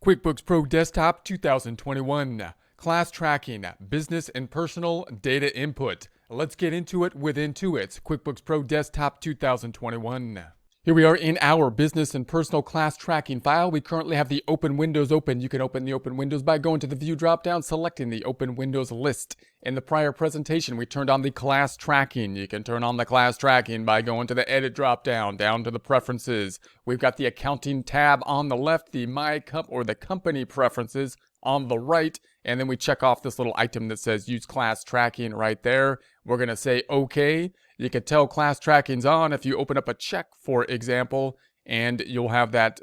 QuickBooks Pro Desktop 2021. Class tracking, business and personal data input. Let's get into it with Intuit's QuickBooks Pro Desktop 2021. Here we are in our business and personal class tracking file. We currently have the open windows open. You can open the open windows by going to the view dropdown, selecting the open windows list. In the prior presentation, we turned on the class tracking. You can turn on the class tracking by going to the edit dropdown, down to the preferences. We've got the accounting tab on the left, the the company preferences on the right, and then we check off this little item that says use class tracking right there. We're going to say okay. You can tell class tracking's on if you open up a check, for example, and you'll have that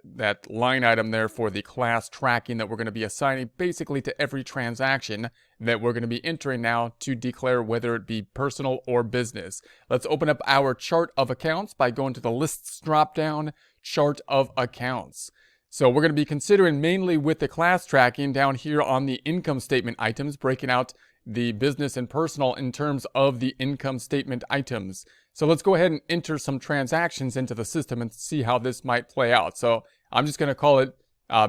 line item there for the class tracking that we're going to be assigning basically to every transaction that we're going to be entering now to declare whether it be personal or business. Let's open up our chart of accounts by going to the lists dropdown, chart of accounts. So we're going to be considering mainly with the class tracking down here on the income statement items, breaking out the business and personal in terms of the income statement items. So let's go ahead and enter some transactions into the system and see how this might play out. So I'm just going to call it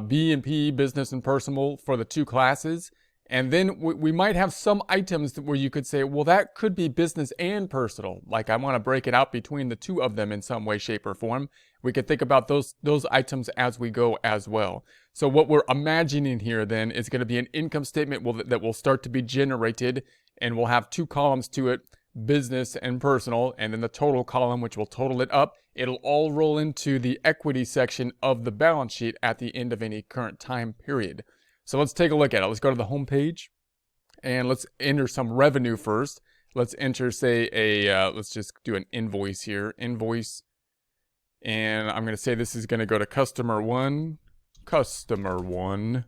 B&P, business and personal, for the two classes. And then we might have some items where you could say, well, that could be business and personal. Like I want to break it out between the two of them in some way, shape, or form. We could think about those items as we go as well. So what we're imagining here then is going to be an income statement that will start to be generated, and we'll have two columns to it, business and personal, and then the total column, which will total it up. It'll all roll into the equity section of the balance sheet at the end of any current time period. So let's take a look at it. Let's go to the home page and let's enter some revenue first. Let's enter, say, let's just do an invoice here. Invoice. And I'm going to say this is going to go to customer one. Customer one.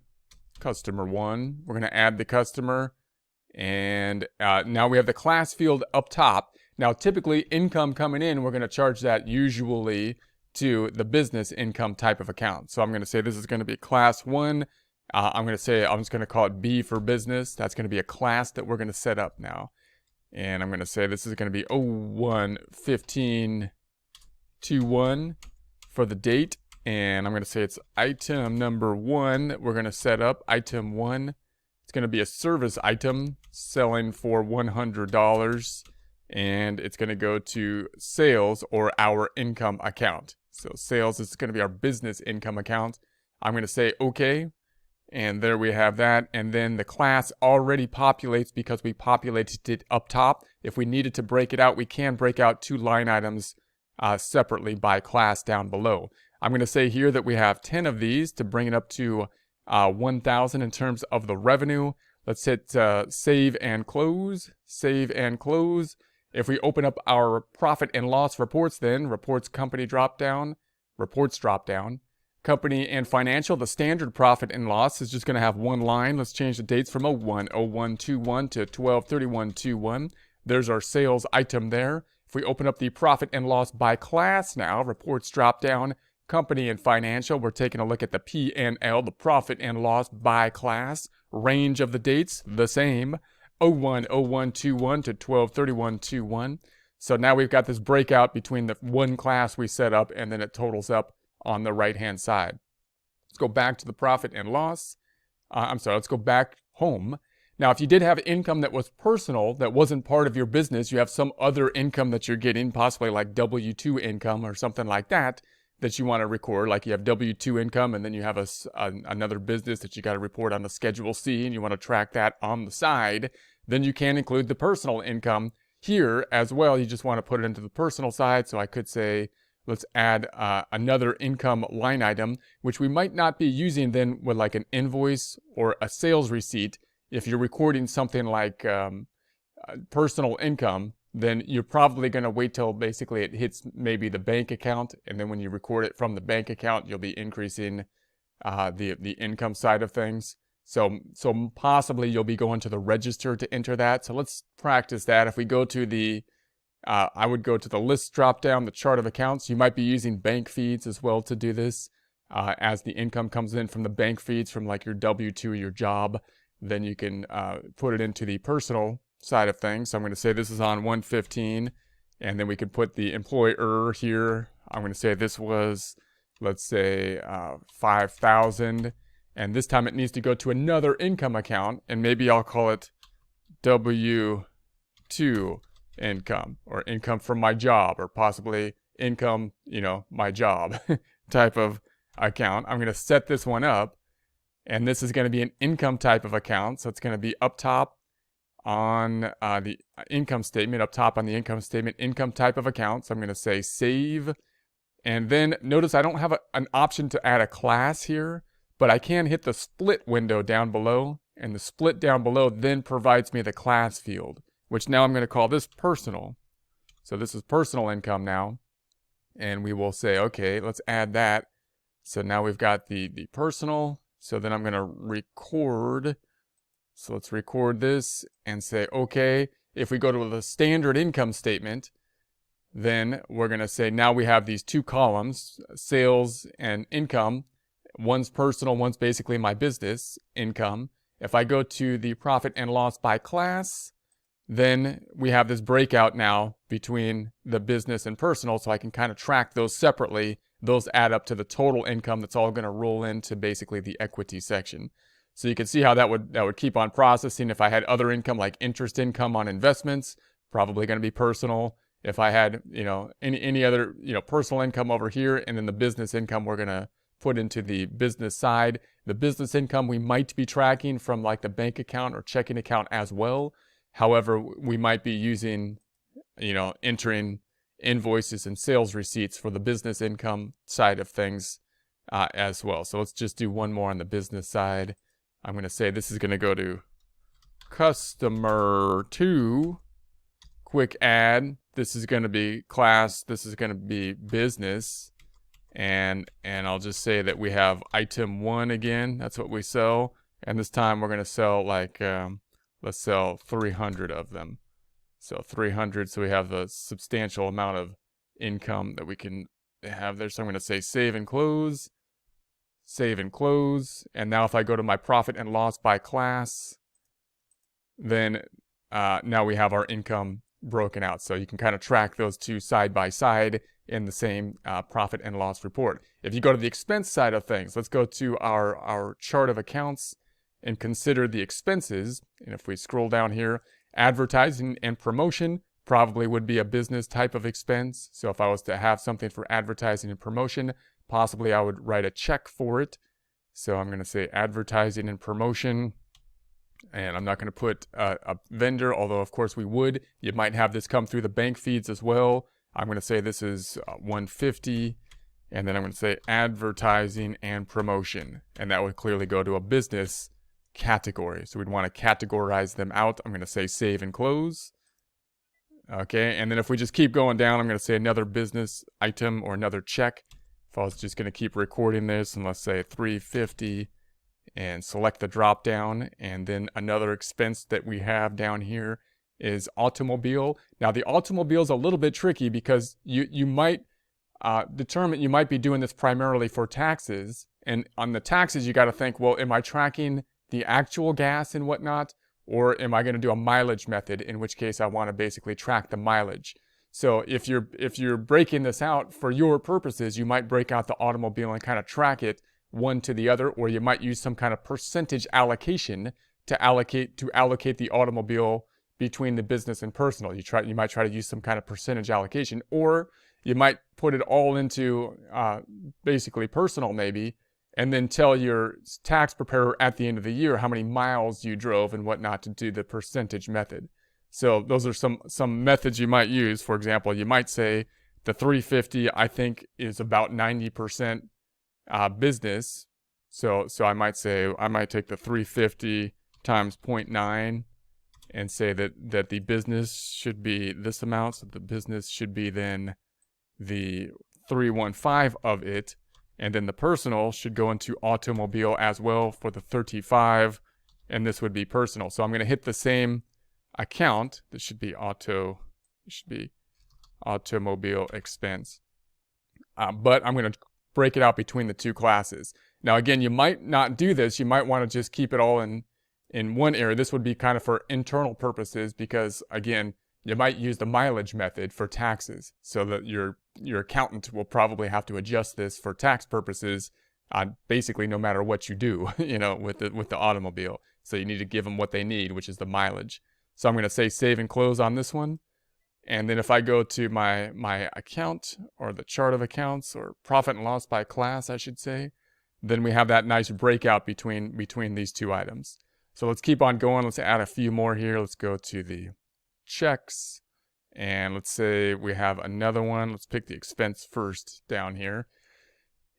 We're going to add the customer. And now we have the class field up top. Now, typically, income coming in, we're going to charge that usually to the business income type of account. So I'm going to say this is going to be class one. I'm just going to call it B for business. That's going to be a class that we're going to set up now. And I'm going to say this is going to be 01/15/21 for the date. And I'm going to say it's item number 1 that we're going to set up. Item 1. It's going to be a service item selling for $100. And it's going to go to sales or our income account. So sales is going to be our business income account. I'm going to say okay. And there we have that. And then the class already populates because we populated it up top. If we needed to break it out, we can break out two line items separately by class down below. I'm going to say here that we have 10 of these to bring it up to 1,000 in terms of the revenue. Let's hit save and close. Save and close. If we open up our profit and loss reports, then reports company dropdown, reports dropdown. Company and financial, the standard profit and loss is just going to have one line. Let's change the dates from 01/01/21 to 12/31/21. There's our sales item there. If we open up the profit and loss by class now, reports drop down, company and financial, we're taking a look at the P&L, the profit and loss by class. Range of the dates, the same, 01/01/21 to 12/31/21. So now we've got this breakout between the one class we set up and then it totals up on the right-hand side. Let's go back to the profit and loss. Let's go back home. Now, if you did have income that was personal, that wasn't part of your business, you have some other income that you're getting, possibly like W-2 income or something like that, that you want to record. Like you have W-2 income and then you have another business that you got to report on the Schedule C and you want to track that on the side, then you can include the personal income here as well. You just want to put it into the personal side. So I could say, let's add another income line item, which we might not be using then with like an invoice or a sales receipt. If you're recording something like personal income, then you're probably going to wait till basically it hits maybe the bank account. And then when you record it from the bank account, you'll be increasing the income side of things. So possibly you'll be going to the register to enter that. So let's practice that. If we go to the I would go to the list drop down, the chart of accounts. You might be using bank feeds as well to do this. As the income comes in from the bank feeds from like your W-2 or your job, then you can put it into the personal side of things. So I'm going to say this is on 1/15, and then we could put the employer here. I'm going to say this was, let's say, 5,000. And this time it needs to go to another income account, and maybe I'll call it W2 income, or income from my job, or possibly income, my job type of account. I'm going to set this one up, and this is going to be an income type of account. So it's going to be up top on the income statement, income type of account. So I'm going to say save. And then notice I don't have an option to add a class here, but I can hit the split window down below, and the split down below then provides me the class field, which now I'm going to call this personal. So this is personal income now. And we will say, okay, let's add that. So now we've got the personal. So then I'm going to record. So let's record this and say, okay, if we go to the standard income statement, then we're going to say now we have these two columns, sales and income. One's personal, one's basically my business income. If I go to the profit and loss by class, then we have this breakout now between the business and personal, so I can kind of track those separately. Those add up to the total income that's all going to roll into basically the equity section. So you can see how that would keep on processing. If I had other income like interest income on investments, probably going to be personal. If I had, any other, personal income over here, and then the business income we're going to put into the business side. The business income we might be tracking from like the bank account or checking account as well. However, we might be using, entering invoices and sales receipts for the business income side of things as well. So let's just do one more on the business side. I'm going to say this is going to go to customer 2, quick add. This is going to be class. This is going to be business. And I'll just say that we have item 1 again. That's what we sell. And this time we're going to sell like, let's sell 300 of them. So 300, so we have a substantial amount of income that we can have there. So I'm going to say save and close. Save and close. And now if I go to my profit and loss by class, then now we have our income broken out. So you can kind of track those two side by side in the same profit and loss report. If you go to the expense side of things, let's go to our chart of accounts and consider the expenses. And if we scroll down here, advertising and promotion probably would be a business type of expense. So if I was to have something for advertising and promotion, possibly I would write a check for it. So I'm going to say advertising and promotion. And I'm not going to put a vendor, although of course we would. You might have this come through the bank feeds as well. I'm going to say this is 150. And then I'm going to say advertising and promotion. And that would clearly go to a business category. So we'd want to categorize them out. I'm going to say save and close. Okay, and then if we just keep going down, I'm going to say another business item or another check. If I was just going to keep recording this, and let's say 350, and select the drop down, and then another expense that we have down here is automobile. Now the automobile is a little bit tricky because you might determine you might be doing this primarily for taxes, and on the taxes you got to think, well, am I tracking the actual gas and whatnot, or am I going to do a mileage method, in which case I want to basically track the mileage. So if you're breaking this out for your purposes, you might break out the automobile and kind of track it one to the other, or you might use some kind of percentage allocation to allocate the automobile between the business and personal. You might try to use some kind of percentage allocation, or you might put it all into basically personal maybe, and then tell your tax preparer at the end of the year how many miles you drove and whatnot to do the percentage method. So those are some methods you might use. For example, you might say the 350 I think is about 90% business. So I might say I might take the 350 times 0.9 and say that the business should be this amount. So the business should be then the 315 of it. And then the personal should go into automobile as well for the 35, and this would be personal. So I'm going to hit the same account. This should be automobile expense. But I'm going to break it out between the two classes. Now again, you might not do this. You might want to just keep it all in one area. This would be kind of for internal purposes because again, you might use the mileage method for taxes, so that your accountant will probably have to adjust this for tax purposes basically no matter what you do, with the automobile. So you need to give them what they need, which is the mileage. So I'm going to say save and close on this one. And then if I go to my account, or the chart of accounts, or profit and loss by class, I should say, then we have that nice breakout between these two items. So let's keep on going. Let's add a few more here. Let's go to the checks, and let's say we have another one. Let's pick the expense first down here.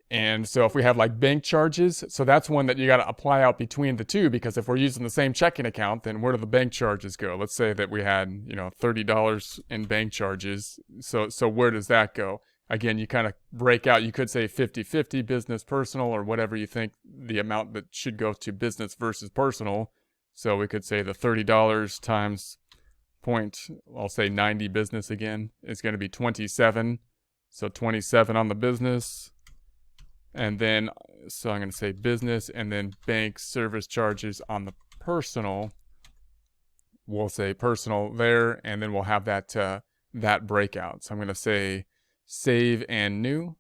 And so if we have like bank charges, so that's one that you got to apply out between the two, because if we're using the same checking account, then where do the bank charges go? Let's say that we had, $30 in bank charges. So where does that go? Again, you kind of break out, you could say 50-50 business, personal, or whatever you think the amount that should go to business versus personal. So we could say the $30 times I'll say 90 business again, is going to be 27. So 27 on the business. And then, so I'm going to say business, and then bank service charges on the personal. We'll say personal there, and then we'll have that breakout. So I'm going to say save and new,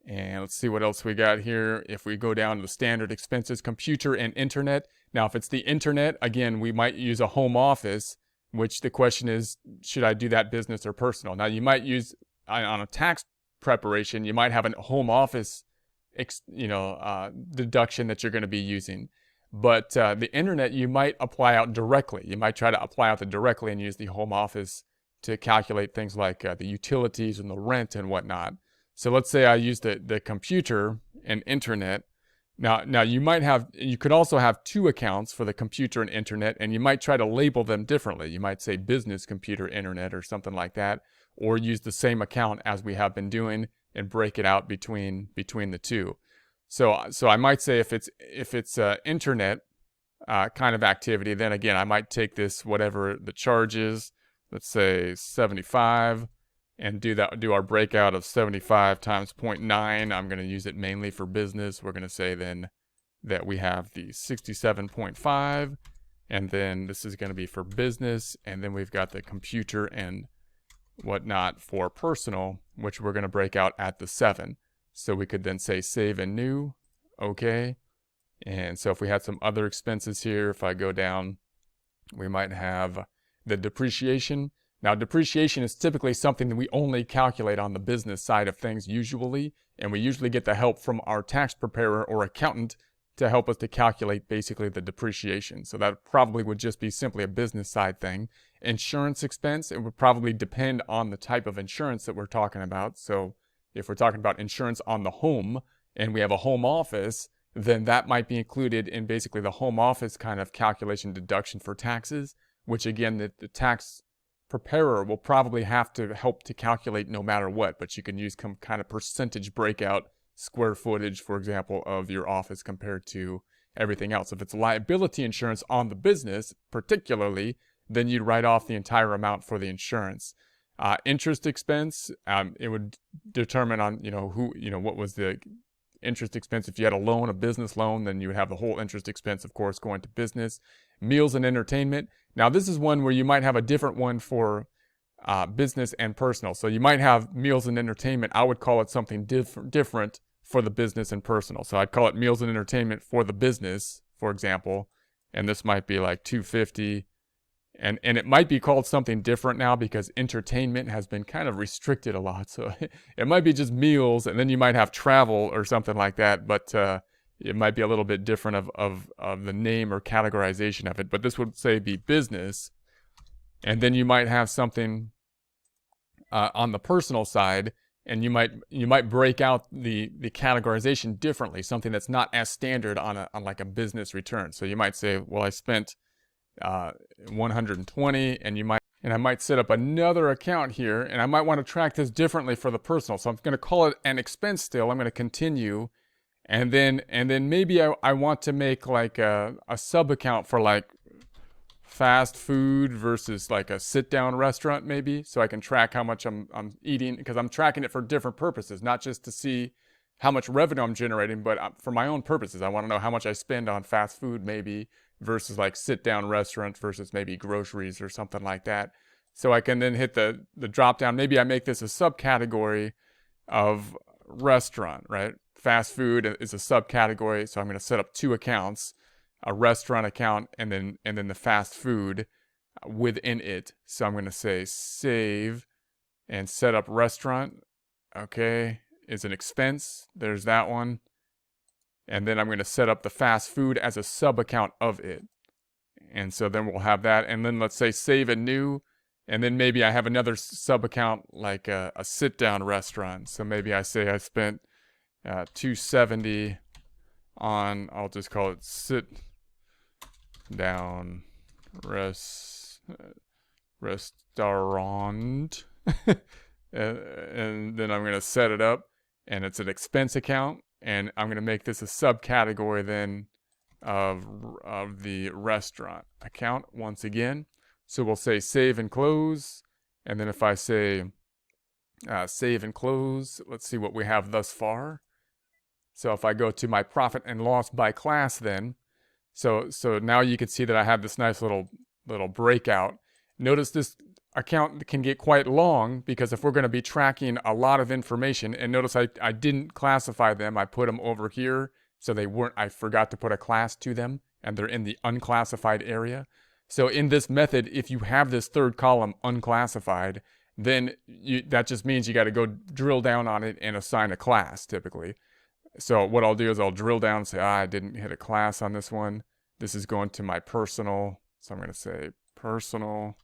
and let's see what else we got here. If we go down to the standard expenses, computer and internet. Now, if it's the internet, again, we might use a home office, which the question is, should I do that business or personal? Now, you might use, on a tax preparation, you might have a home office, deduction that you're going to be using. But the internet, you might apply out directly. You might try to apply out directly and use the home office to calculate things like the utilities and the rent and whatnot. So let's say I use the computer and internet. Now you could also have two accounts for the computer and internet, and you might try to label them differently. You might say business, computer, internet, or something like that, or use the same account as we have been doing and break it out between the two. So I might say if it's internet kind of activity, then again I might take this, whatever the charge is, let's say 75, and do our breakout of 75 times 0.9. I'm going to use it mainly for business. We're going to say then that we have the 67.5, and then this is going to be for business, and then we've got the computer and whatnot for personal, which we're going to break out at the 7. So we could then say save and new, okay. And so if we had some other expenses here, if I go down, we might have the depreciation. Now, depreciation is typically something that we only calculate on the business side of things usually, and we usually get the help from our tax preparer or accountant to help us to calculate basically the depreciation. So that probably would just be simply a business side thing. Insurance expense, it would probably depend on the type of insurance that we're talking about. So if we're talking about insurance on the home and we have a home office, then that might be included in basically the home office kind of calculation deduction for taxes, which again, the tax preparer will probably have to help to calculate no matter what, but you can use some kind of percentage breakout, square footage, for example, of your office compared to everything else. If it's liability insurance on the business, particularly, then you'd write off the entire amount for the insurance. Interest expense, it would determine on, what was the interest expense. If you had a loan, a business loan, then you would have the whole interest expense, of course, going to business. Meals and entertainment. Now, this is one where you might have a different one for business and personal. So you might have meals and entertainment. I would call it something different for the business and personal. So I'd call it meals and entertainment for the business, for example. And this might be like $250. And it might be called something different now because entertainment has been kind of restricted a lot. So it might be just meals, and then you might have travel or something like that. But it might be a little bit different of the name or categorization of it. But this would say be business. And then you might have something on the personal side, and you might break out the categorization differently, something that's not as standard on like a business return. So you might say, well, I spent 120, and I might set up another account here, and I might want to track this differently for the personal. So I'm going to call it an expense still. I'm going to continue, and then maybe I want to make like a sub account for like fast food versus like a sit down restaurant maybe, so I can track how much I'm eating, because I'm tracking it for different purposes, not just to see how much revenue I'm generating, but for my own purposes. I want to know how much I spend on fast food maybe versus like sit down restaurant versus maybe groceries or something like that. So I can then hit the drop down. Maybe I make this a subcategory of restaurant, right? Fast food is a subcategory, so I'm going to set up 2 accounts, a restaurant account and then the fast food within it. So I'm going to say save and set up restaurant. Okay, is an expense. There's that one. And then I'm going to set up the fast food as a sub account of it. And so then we'll have that. And then let's say save a new. And then maybe I have another sub account like a sit down restaurant. So maybe I say I spent $270 on, I'll just call it sit down restaurant. And then I'm going to set it up, and it's an expense account, and I'm going to make this a subcategory then of the restaurant account once again. So we'll say save and close, and then if I say save and close, let's see what we have thus far. So if I go to my profit and loss by class then, so now you can see that I have this nice little breakout. Notice this account can get quite long because if we're going to be tracking a lot of information, and notice I didn't classify them, I put them over here so they weren't, I forgot to put a class to them, and they're in the unclassified area. So in this method, if you have this third column unclassified, then that just means you got to go drill down on it and assign a class typically. So what I'll do is I'll drill down and say, I didn't hit a class on this one. This is going to my personal. So I'm going to say personal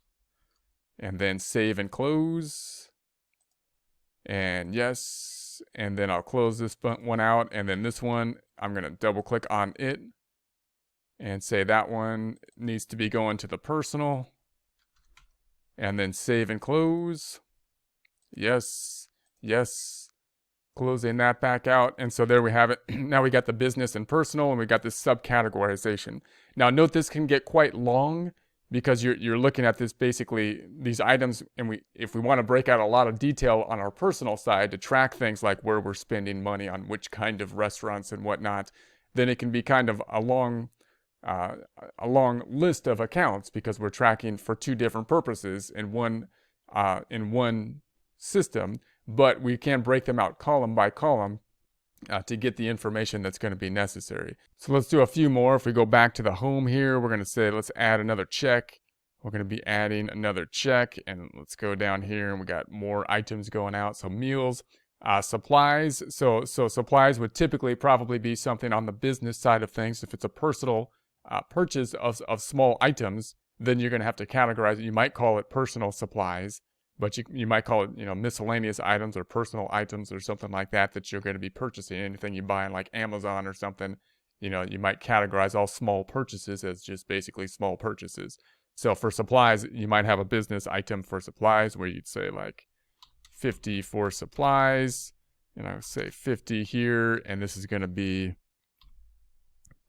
and then save and close. And yes. And then I'll close this one out. And then this one, I'm going to double click on it and say that one needs to be going to the personal. And then save and close. Yes. Yes. Closing that back out. And so there we have it. Now we got the business and personal, and we got this subcategorization. Now note this can get quite long because you're looking at this basically these items, and if we want to break out a lot of detail on our personal side to track things like where we're spending money on which kind of restaurants and whatnot, then it can be kind of a long list of accounts because we're tracking for 2 different purposes in one system. But we can break them out column by column to get the information that's going to be necessary. So let's do a few more. If we go back to the home here, we're going to say let's add another check. We're going to be adding another check, and let's go down here and we got more items going out. So meals, supplies. So supplies would typically probably be something on the business side of things. If it's a personal purchase of small items, then you're going to have to categorize it. You might call it personal supplies. But you might call it, miscellaneous items or personal items or something like that you're going to be purchasing. Anything you buy on like Amazon or something, you might categorize all small purchases as just basically small purchases. So for supplies, you might have a business item for supplies where you'd say like 50 for supplies, and I would say 50 here, and this is going to be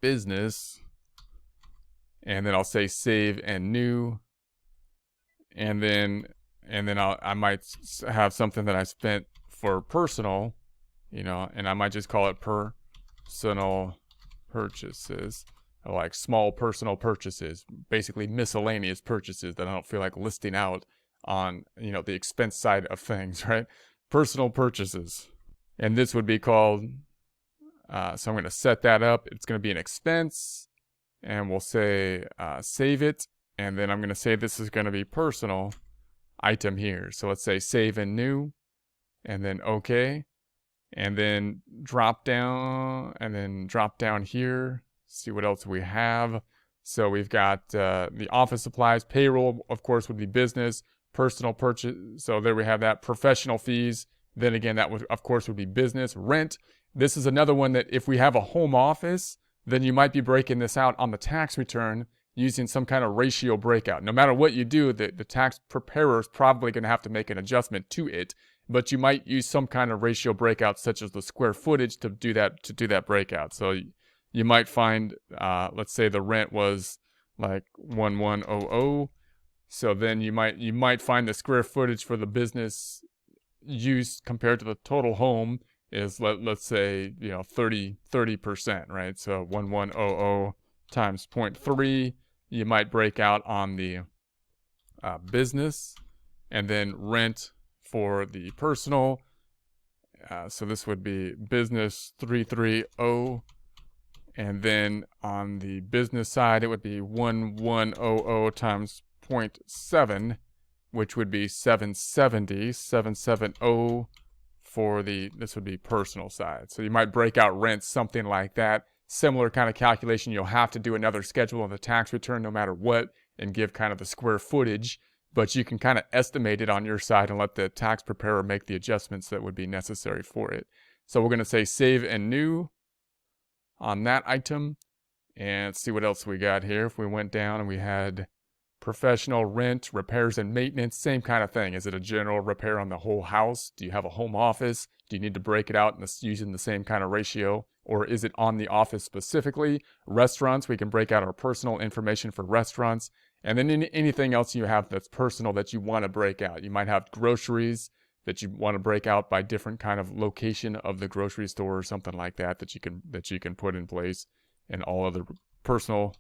business. And then I'll say save and new, and then I might have something that I spent for personal, and I might just call it personal purchases, or like small personal purchases, basically miscellaneous purchases that I don't feel like listing out on, the expense side of things, right? Personal purchases. And this would be called, so I'm going to set that up. It's going to be an expense, and we'll say save it, and then I'm going to say this is going to be personal item here. So let's say save and new, and then OK, and then drop down here, see what else we have. So we've got the office supplies. Payroll, of course, would be business. Personal purchase, so there we have that. Professional fees, then again, that would, of course, would be business. Rent, this is another one that if we have a home office, then you might be breaking this out on the tax return using some kind of ratio breakout. No matter what you do, the tax preparer is probably going to have to make an adjustment to it, but you might use some kind of ratio breakout such as the square footage to do that breakout. So you might find, let's say the rent was like 1100. So then you might find the square footage for the business use compared to the total home is let's say 30%, right? So 1100 times 0.3. You might break out on the business, and then rent for the personal. So this would be business 330, and then on the business side, it would be 1100 times 0.7, which would be 770 for this would be personal side. So you might break out rent, something like that. Similar kind of calculation. You'll have to do another schedule on the tax return no matter what and give kind of the square footage, but you can kind of estimate it on your side and let the tax preparer make the adjustments that would be necessary for it. So we're going to say save and new on that item, and let's see what else we got here. If we went down and we had professional, rent, repairs and maintenance, same kind of thing. Is it a general repair on the whole house? Do you have a home office? Do you need to break it out using the same kind of ratio? Or is it on the office specifically? Restaurants, we can break out our personal information for restaurants. And then anything else you have that's personal that you want to break out. You might have groceries that you want to break out by different kind of location of the grocery store or something like that that you can put in place, and all other personal.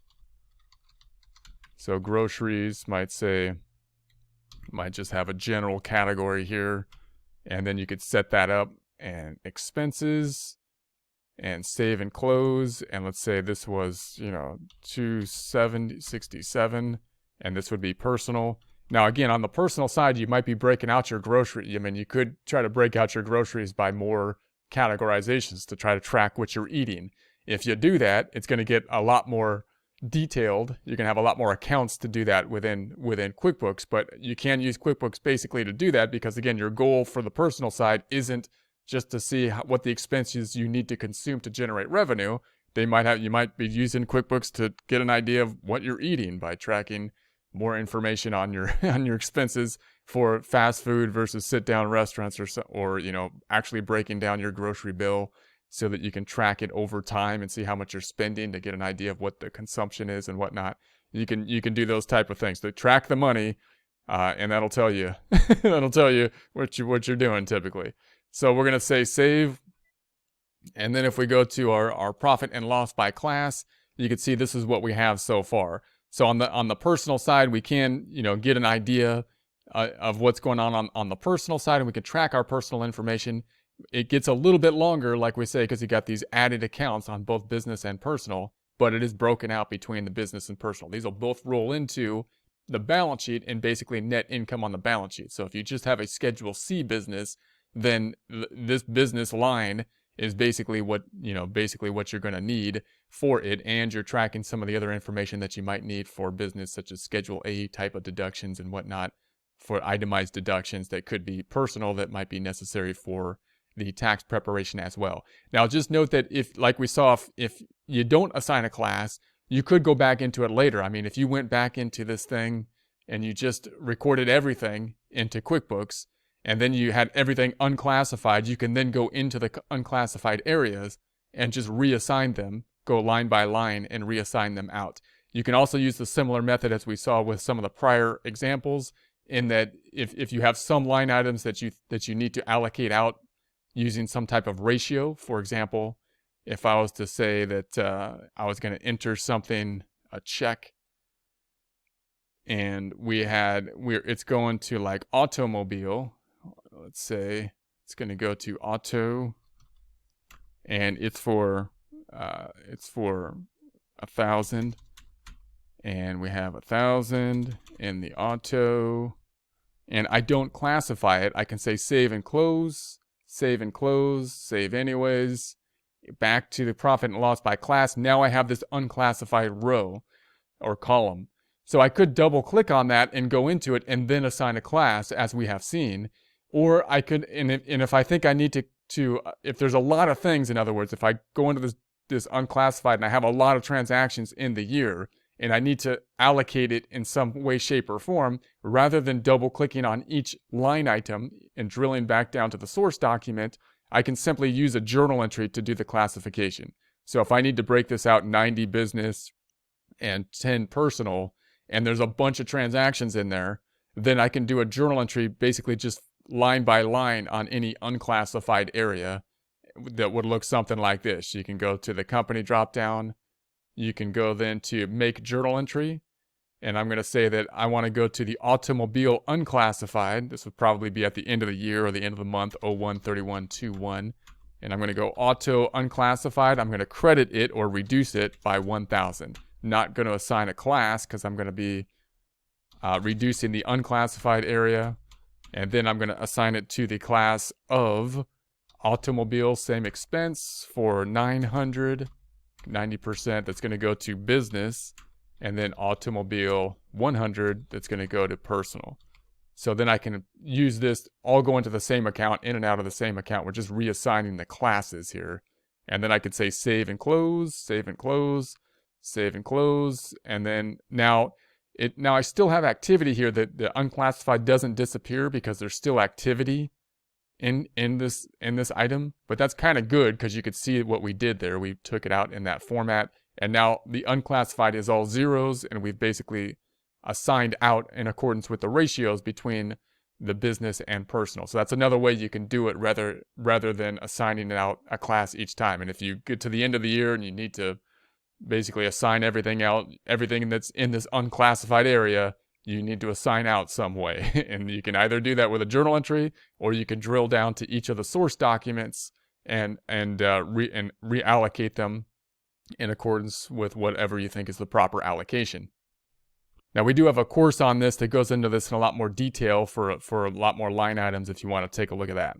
So groceries might just have a general category here, and then you could set that up, and expenses and save and close, and let's say this was 270.67, and this would be personal. Now again, on the personal side, you might be breaking out your grocery. I mean, you could try to break out your groceries by more categorizations to try to track what you're eating. If you do that, it's going to get a lot more detailed. You can have a lot more accounts to do that within QuickBooks, but you can use QuickBooks basically to do that because again, your goal for the personal side isn't just to see what the expenses you need to consume to generate revenue. You might be using QuickBooks to get an idea of what you're eating by tracking more information on your expenses for fast food versus sit down restaurants, or actually breaking down your grocery bill so that you can track it over time and see how much you're spending to get an idea of what the consumption is and whatnot. You can do those type of things to track the money, and that'll tell you what you're doing typically. So we're gonna say save, and then if we go to our profit and loss by class, you can see this is what we have so far. So on the personal side, we can get an idea of what's going on the personal side, and we can track our personal information. It gets a little bit longer, like we say, because you got these added accounts on both business and personal, but it is broken out between the business and personal. These will both roll into the balance sheet and basically net income on the balance sheet. So if you just have a Schedule C business, then this business line is basically what you're going to need for it, and you're tracking some of the other information that you might need for business, such as Schedule A type of deductions and whatnot, for itemized deductions that could be personal that might be necessary for the tax preparation as well. Now, just note that if you don't assign a class, you could go back into it later. I mean, if you went back into this thing and you just recorded everything into QuickBooks, and then you had everything unclassified, you can then go into the unclassified areas and just reassign them, go line by line and reassign them out. You can also use the similar method as we saw with some of the prior examples, in that if you have some line items that you need to allocate out using some type of ratio. For example, if I was to say that I was going to enter something, a check, and it's going to like automobile. Let's say it's going to go to auto, and it's for 1,000, and we have 1,000 in the auto, and I don't classify it. I can say save and close, save anyways, back to the profit and loss by class. Now I have this unclassified row or column. So I could double click on that and go into it and then assign a class, as we have seen. Or I could, and if I think I need to if there's a lot of things, in other words, if I go into this unclassified and I have a lot of transactions in the year and I need to allocate it in some way, shape, or form, rather than double clicking on each line item and drilling back down to the source document, I can simply use a journal entry to do the classification. So if I need to break this out 90 business and 10 personal, and there's a bunch of transactions in there, then I can do a journal entry basically just line by line on any unclassified area that would look something like this. You can go to the company drop down. You can go then to make journal entry, And I'm going to say that I want to go to the automobile unclassified. This would probably be at the end of the year or the end of the month, 01/31/21. And I'm going to go auto unclassified. I'm going to credit it or reduce it by 1,000. Not going to assign a class because I'm going to be reducing the unclassified area. And then I'm going to assign it to the class of automobile, same expense for 900, 90%. That's going to go to business. And then automobile 100, that's going to go to personal. So then I can use this all go into the same account, in and out of the same account. We're just reassigning the classes here. And then I could say save and close, save and close, save and close. And then now I still have activity here. That the unclassified doesn't disappear because there's still activity in this item. But that's kind of good because you could see what we did there. We took it out in that format. And now the unclassified is all zeros, and we've basically assigned out in accordance with the ratios between the business and personal. So that's another way you can do it rather than assigning out a class each time. And if you get to the end of the year and you need to basically assign everything that's in this unclassified area, you need to assign out some way. And you can either do that with a journal entry, or you can drill down to each of the source documents and reallocate them in accordance with whatever you think is the proper allocation. Now, we do have a course on this that goes into this in a lot more detail for a lot more line items if you want to take a look at that.